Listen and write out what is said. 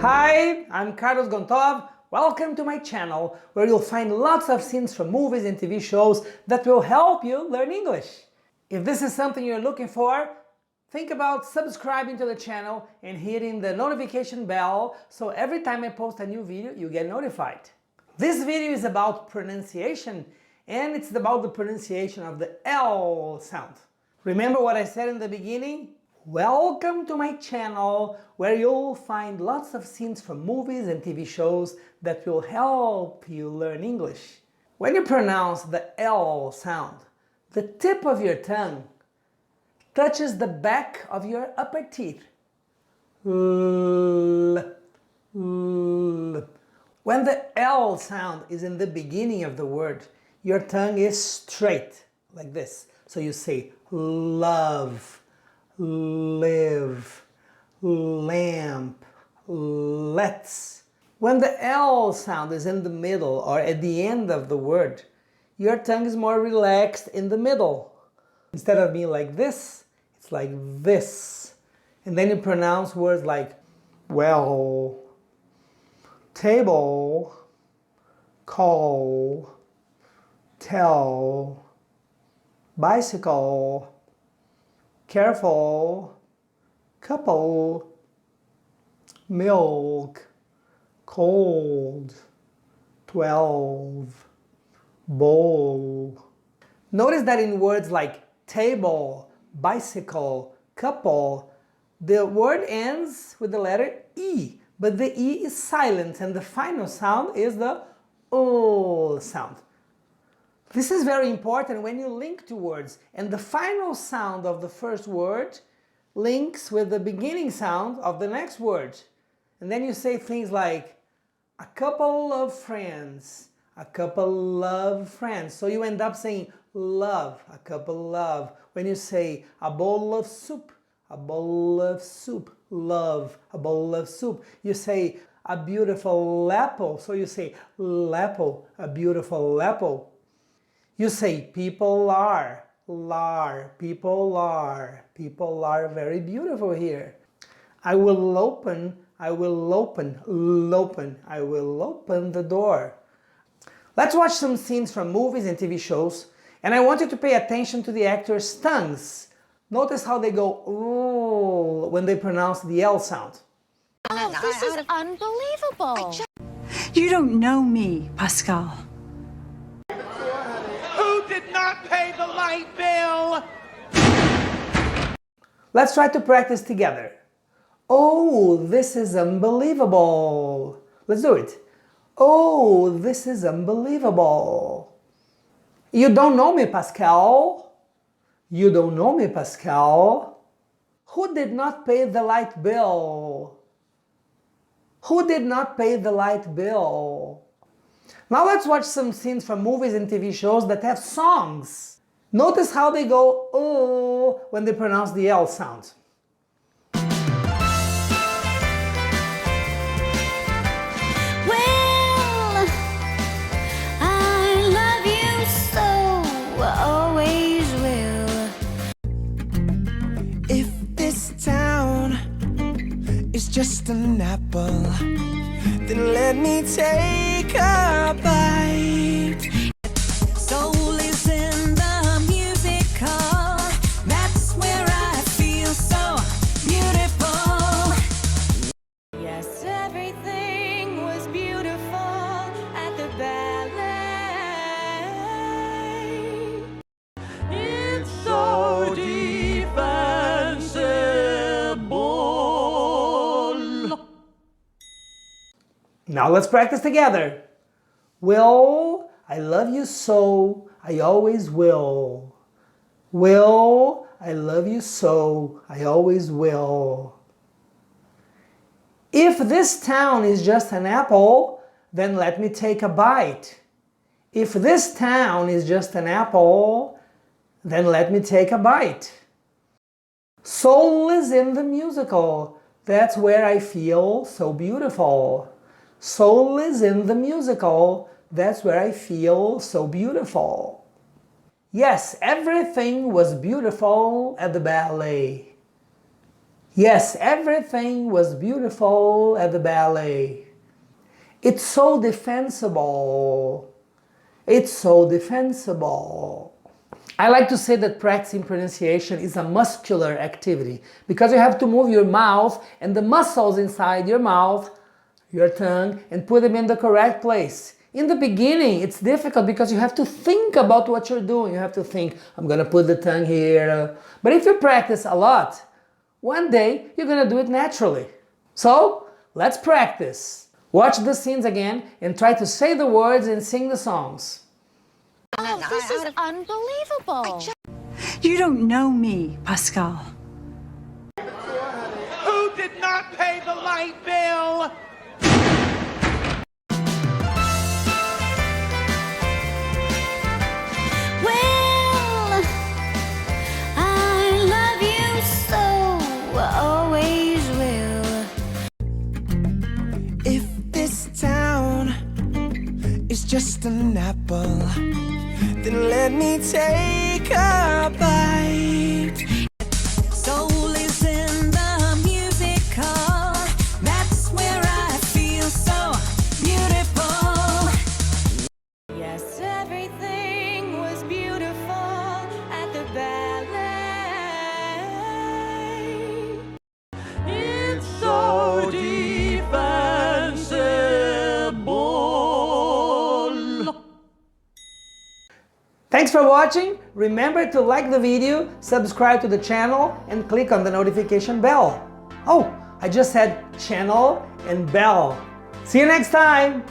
Hi, I'm Gontow. Welcome to my channel, where you'll find lots of scenes from movies and TV shows that will help you learn English. If this is something you're looking for, think about subscribing to the channel and hitting the notification bell so every time I post a new video, you get notified. This video is about pronunciation, and it's about the pronunciation of the L sound. Remember what I said in the beginning? Welcome to my channel, where you'll find lots of scenes from movies and TV shows that will help you learn English. When you pronounce the L sound, the tip of your tongue touches the back of your upper teeth. L, l. When the L sound is in the beginning of the word, your tongue is straight, like this. So you say love, live, lamp, let's. When the L sound is in the middle or at the end of the word, your tongue is more relaxed in the middle. Instead of being like this, it's like this. And then you pronounce words like well, table, call, tell, bicycle, careful, couple, milk, cold, 12, bowl. Notice that in words like table, bicycle, couple, the word ends with the letter E, but the E is silent and the final sound is the O sound. This is very important when you link two words, and the final sound of the first word links with the beginning sound of the next word. And then you say things like a couple of friends, a couple of friends. So you end up saying love, a couple of. When you say a bowl of soup, a bowl of soup, love, a bowl of soup. You say a beautiful apple, so you say lapple, a beautiful apple. You say people are, people are very beautiful here. I will open, open the door. Let's watch some scenes from movies and TV shows, and I want you to pay attention to the actors' tongues. Notice how they go ooh when they pronounce the L sound. Oh, this is unbelievable. You don't know me, Pascal. Not pay the light bill. Let's try to practice together. Oh, this is unbelievable. Let's do it. Oh, this is unbelievable. You don't know me, Pascal. You don't know me, Pascal. Who did not pay the light bill? Who did not pay the light bill? Now let's watch some scenes from movies and TV shows that have songs. Notice how they go oh when they pronounce the L sound. Well, I love you so, always will. If this town is just an apple, then let me take a bite. Soul is in the musical. That's where I feel so beautiful. Yes, everything was beautiful at the ballet. It's so defensible. Now let's practice together. Will, I love you so, I always will. Will, I love you so, I always will. If this town is just an apple, then let me take a bite. If this town is just an apple, then let me take a bite. Soul is in the musical. That's where I feel so beautiful. Soul is in the musical. That's where I feel so beautiful. Yes, everything was beautiful at the ballet. Yes, everything was beautiful at the ballet. It's so defensible. It's so defensible. I like to say that practicing pronunciation is a muscular activity because you have to move your mouth and the muscles inside your mouth, your tongue, and put them in the correct place. In the beginning, it's difficult because you have to think about what you're doing. You have to think, I'm gonna put the tongue here. But if you practice a lot, one day you're gonna do it naturally. So, let's practice. Watch the scenes again and try to say the words and sing the songs. Oh, this is unbelievable. You don't know me, Pascal. Who did not pay the light bill? Well, I love you so, always will. If this town is just an apple, then let me take a bite. Soul is in the musical. That's where I feel so beautiful. Yes, everything was beautiful at the ballet. It's so defensible. Thanks for watching. Remember to like the video, subscribe to the channel, and click on the notification bell. Oh, I just said channel and bell. See you next time.